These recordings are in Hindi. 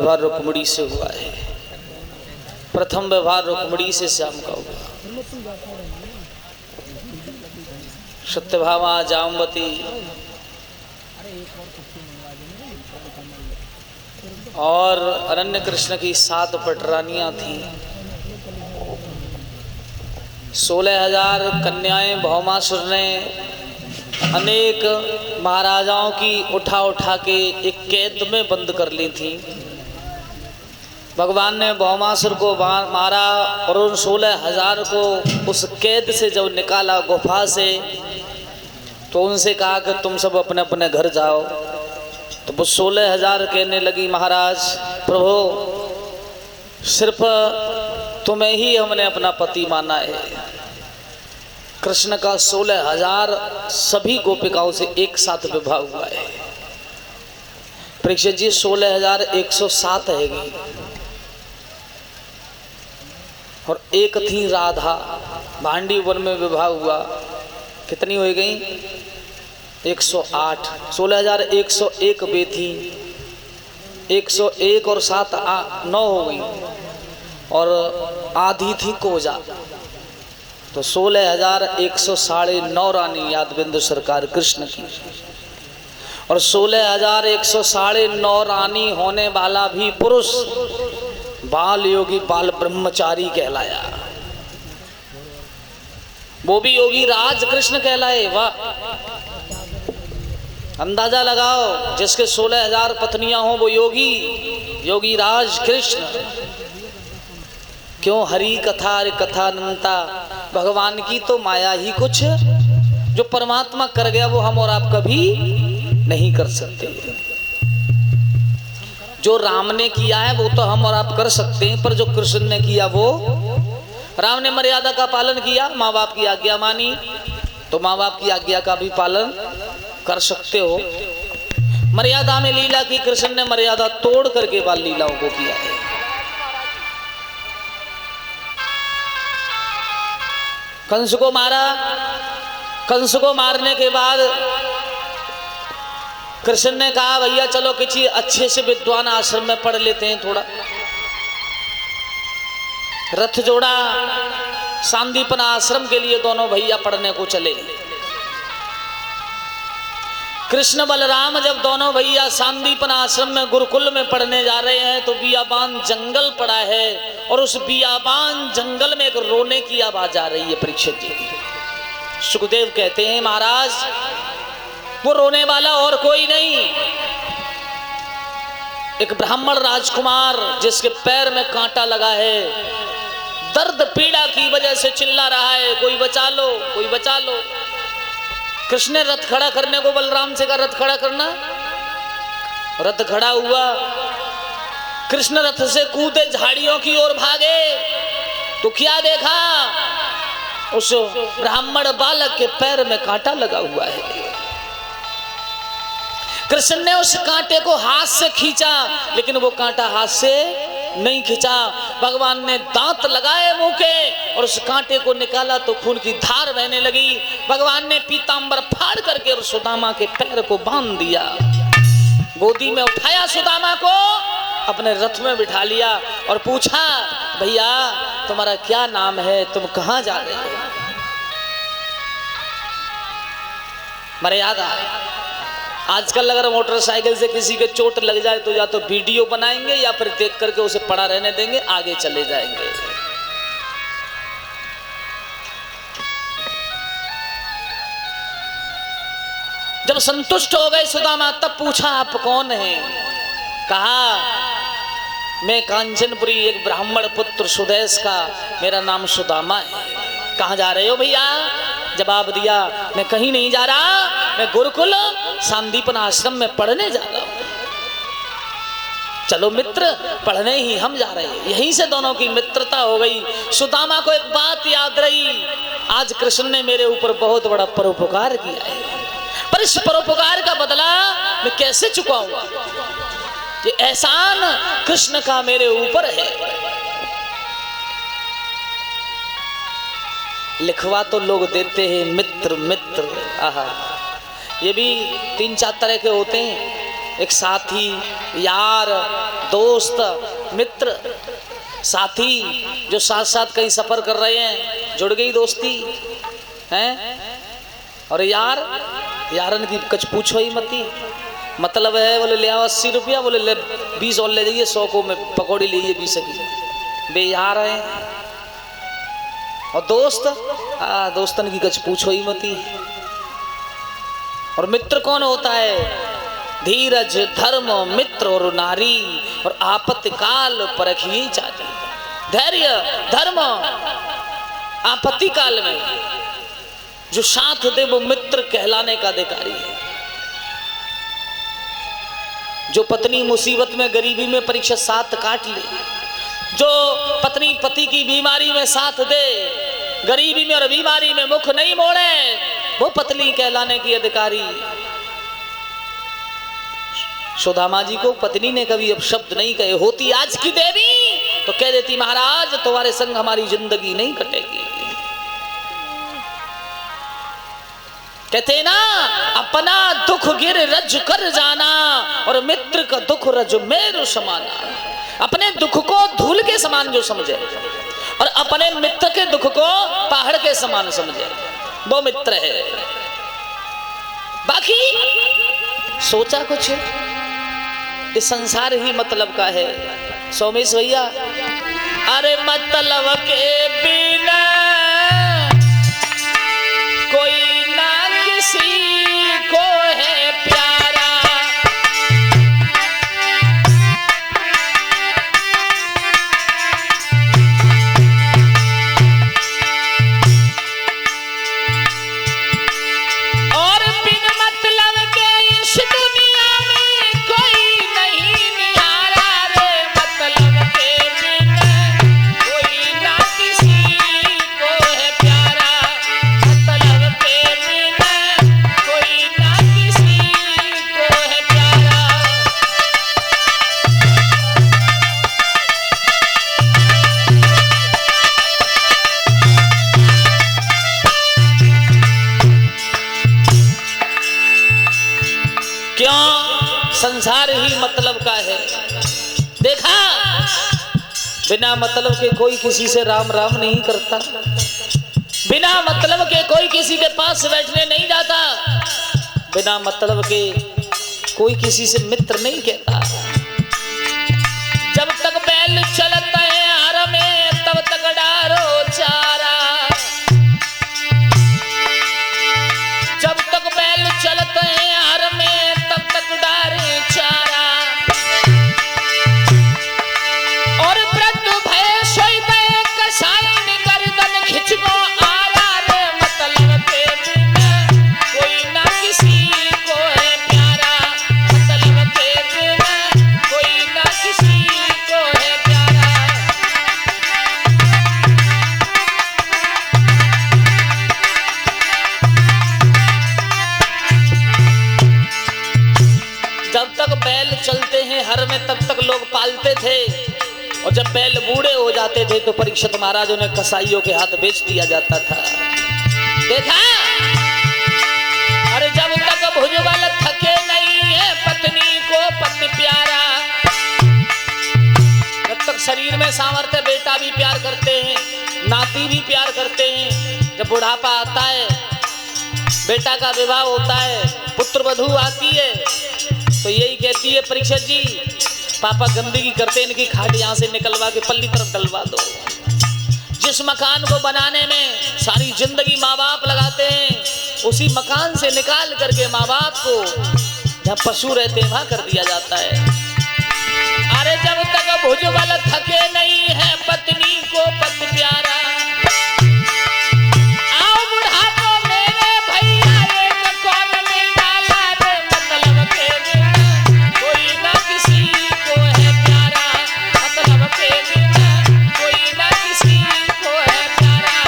व्यवहार रुक्मिणी से हुआ है। प्रथम व्यवहार रुक्मिणी से श्याम का हुआ। सत्यभामा, जामवती और अनन्य कृष्ण की 7 पटरानियां थीं। 16,000 कन्याएं भौमासुर ने अनेक महाराजाओं की उठा उठा के एक कैद में बंद कर ली थी। भगवान ने भौमासुर को मारा और उन 16,000 को उस कैद से जब निकाला गुफा से, तो उनसे कहा कि तुम सब अपने अपने घर जाओ। तो वो 16,000 कहने लगी, महाराज प्रभु सिर्फ तुम्हें ही हमने अपना पति माना है। कृष्ण का 16,000 सभी गोपिकाओं से एक साथ विवाह हुआ है। परीक्षित जी 16,107 है और एक थी राधा, भांडी वन में विवाह हुआ। कितनी हो गई? 108। 16,101 वे थी, 101 और 7 9 हो गई और आधी थी कोजा। तो 16,109 रानी यादविंदु सरकार कृष्ण की। और 16,109 रानी होने वाला भी पुरुष बाल योगी बाल ब्रह्मचारी कहलाया। वो भी योगी राज कृष्ण कहलाए। वाह, अंदाजा लगाओ, जिसके 16,000 पत्नियां हों वो योगी राज कृष्ण। क्यों? हरि कथा हरि कथा अनंता। भगवान की तो माया ही कुछ, जो परमात्मा कर गया वो हम और आप कभी नहीं कर सकते। जो राम ने किया है वो तो हम और आप कर सकते हैं, पर जो कृष्ण ने किया वो, राम ने मर्यादा का पालन किया, माँ बाप की आज्ञा मानी, तो माँ बाप की आज्ञा का भी पालन कर सकते हो। मर्यादा में लीला की, कृष्ण ने मर्यादा तोड़ करके बाल लीलाओं को किया है। कंस को मारा। कंस को मारने के बाद कृष्ण ने कहा, भैया चलो किसी अच्छे से विद्वान आश्रम में पढ़ लेते हैं थोड़ा। रथ जोड़ा, सांदीपन आश्रम के लिए दोनों भैया पढ़ने को चले। कृष्ण बलराम जब दोनों भैया सांदीपन आश्रम में गुरुकुल में पढ़ने जा रहे हैं, तो बियाबान जंगल पड़ा है और उस बियाबान जंगल में एक रोने की आवाज आ रही है। परीक्षित जी, सुखदेव कहते हैं, महाराज वो रोने वाला और कोई नहीं, एक ब्राह्मण राजकुमार जिसके पैर में कांटा लगा है, दर्द पीड़ा की वजह से चिल्ला रहा है, कोई बचा लो, कोई बचा लो। कृष्ण ने रथ खड़ा करने को बलराम से कहा, रथ खड़ा करना। रथ खड़ा हुआ। कृष्ण रथ से कूदे, झाड़ियों की ओर भागे, तो क्या देखा? उस ब्राह्मण बालक के पैर में कांटा लगा हुआ है। कृष्ण ने उस कांटे को हाथ से खींचा, लेकिन वो कांटा हाथ से नहीं खींचा। भगवान ने दांत लगाए मुंह के और उस कांटे को निकाला तो खून की धार बहने लगी। भगवान ने पीतांबर फाड़ करके और सुदामा के पैर को बांध दिया, गोदी में उठाया, सुदामा को अपने रथ में बिठा लिया और पूछा, भैया तुम्हारा क्या नाम है, तुम कहां जा रहे हो? मर्यादा। आजकल अगर मोटरसाइकिल से किसी के चोट लग जाए तो या तो वीडियो बनाएंगे या फिर देख करके उसे पड़ा रहने देंगे, आगे चले जाएंगे। जब संतुष्ट हो गए सुदामा, तब पूछा आप कौन हैं? कहा मैं कांचनपुरी एक ब्राह्मण पुत्र सुदेश का, मेरा नाम सुदामा है। कहाँ जा रहे हो भैया? जवाब दिया, मैं कहीं नहीं जा रहा, मैं गुरुकुल सांदीपन आश्रम में पढ़ने जा रहा हूं। चलो मित्र, पढ़ने ही हम जा रहे हैं। यहीं से दोनों की मित्रता हो गई। सुदामा को एक बात याद रही, आज कृष्ण ने मेरे ऊपर बहुत बड़ा परोपकार किया है, पर इस परोपकार का बदला मैं कैसे चुकाऊंगा? ये एहसान कृष्ण का मेरे ऊपर है। लिखवा तो लोग देते हैं मित्र मित्र, आहा, ये भी 3-4 तरह के होते हैं। एक साथी, यार, दोस्त, मित्र। साथी जो साथ साथ कहीं सफर कर रहे हैं, जुड़ गई दोस्ती हैं। और यार, यारन की कुछ पूछो ही मती। मतलब है बोले ले आओ 80 रुपया, बोले ले 20 और ले जाइए, 100 को में पकौड़ी लीजिए 20 की। बे यार है। और दोस्त, दोस्तन की कुछ पूछो ही मती। और मित्र कौन होता है? धीरज, धर्म, मित्र और नारी, और आपत्तिकाल परखिए जाति। धैर्य, धर्म, आपत्ति काल में जो साथ दे वो मित्र कहलाने का अधिकारी है। जो पत्नी मुसीबत में, गरीबी में परीक्षा साथ काट ले, जो पत्नी पति की बीमारी में साथ दे, गरीबी में और बीमारी में मुख नहीं मोड़े, वो पत्नी कहलाने की अधिकारी। सुदामा जी को पत्नी ने कभी अब शब्द नहीं कहे। होती आज की देवी तो कह देती महाराज तुम्हारे संग हमारी जिंदगी नहीं कटेगी। कहते ना अपना दुख गिर रज कर जाना, और मित्र का दुख रज मेरु समाना। अपने दुख को धूल के समान जो समझे और अपने मित्र के दुख को पहाड़ के समान समझे, वो मित्र है। बाकी सोचा कुछ इस संसार ही मतलब का है। सोमेश भैया, अरे मतलब के बिना कोई ना किसी को है प्यारा। और बिन मतलब के इस दुनिया में कोई नहीं निहारा रे। मतलब के बिना कोई ना किसी को है प्यारा। मतलब के बिना कोई ना किसी को है प्यारा। क्यों? संसार ही मतलब का है। देखा, बिना मतलब के कोई किसी से राम राम नहीं करता। बिना मतलब के कोई किसी के पास बैठने नहीं जाता। बिना मतलब के कोई किसी से मित्र नहीं कहता। जब तक बैल चलता है हर में, तब तक डारो चारा। जब तक बैल चलते हैं हर में, तब तक डारे चारा। और वृद्ध भय सोई गए कसाई गर्दन खिंचनो आरा रे। मतलब के बिना कोई ना किसी को है प्यारा। मतलब के बिना कोई ना किसी को है प्यारा। जब तक बैल चलते हैं हर में, तब तक लोग पालते थे। और जब बैल बूढ़े हो जाते थे तो परीक्षित महाराज उन्हें कसाईयों के हाथ बेच दिया जाता था। देखा, अरे जब तक भुजबल थके नहीं है पत्नी को पति प्यारा। जब तक शरीर में सामर्थ्य, बेटा भी प्यार करते हैं, नाती भी प्यार करते हैं। जब बुढ़ापा आता है, बेटा का विवाह होता है, पुत्र वधू आती है, तो यही कहती है परीक्षित जी पापा गंदगी करते, इनकी खाट यहाँ से निकलवा के पल्ली तरफ डलवा दो। जिस मकान को बनाने में सारी जिंदगी माँ बाप लगाते हैं, उसी मकान से निकाल करके माँ बाप को जहाँ पशु रहते हैं वहां कर दिया जाता है। अरे जब तक भुजबल थके नहीं है पत्नी को पति प्यारा। आओ बुढ़ापो मेरे भैया एक कौन में डाला रे। मतलब के बिना कोई ना किसी को है प्यारा। मतलब के बिना कोई ना किसी को है प्यारा।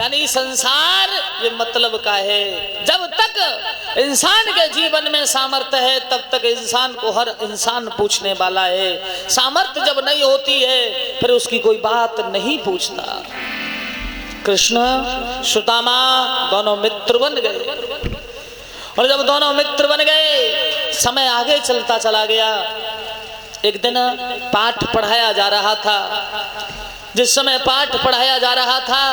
यानी संसार ये मतलब का है। जब तक इंसान के जीवन में सामर्थ्य है, तब तक इंसान को हर इंसान पूछने वाला है। सामर्थ्य जब नहीं होती है, फिर उसकी कोई बात नहीं पूछता। कृष्ण सुदामा दोनों मित्र बन गए। और जब दोनों मित्र बन गए, समय आगे चलता चला गया। एक दिन पाठ पढ़ाया जा रहा था। जिस समय पाठ पढ़ाया जा रहा था,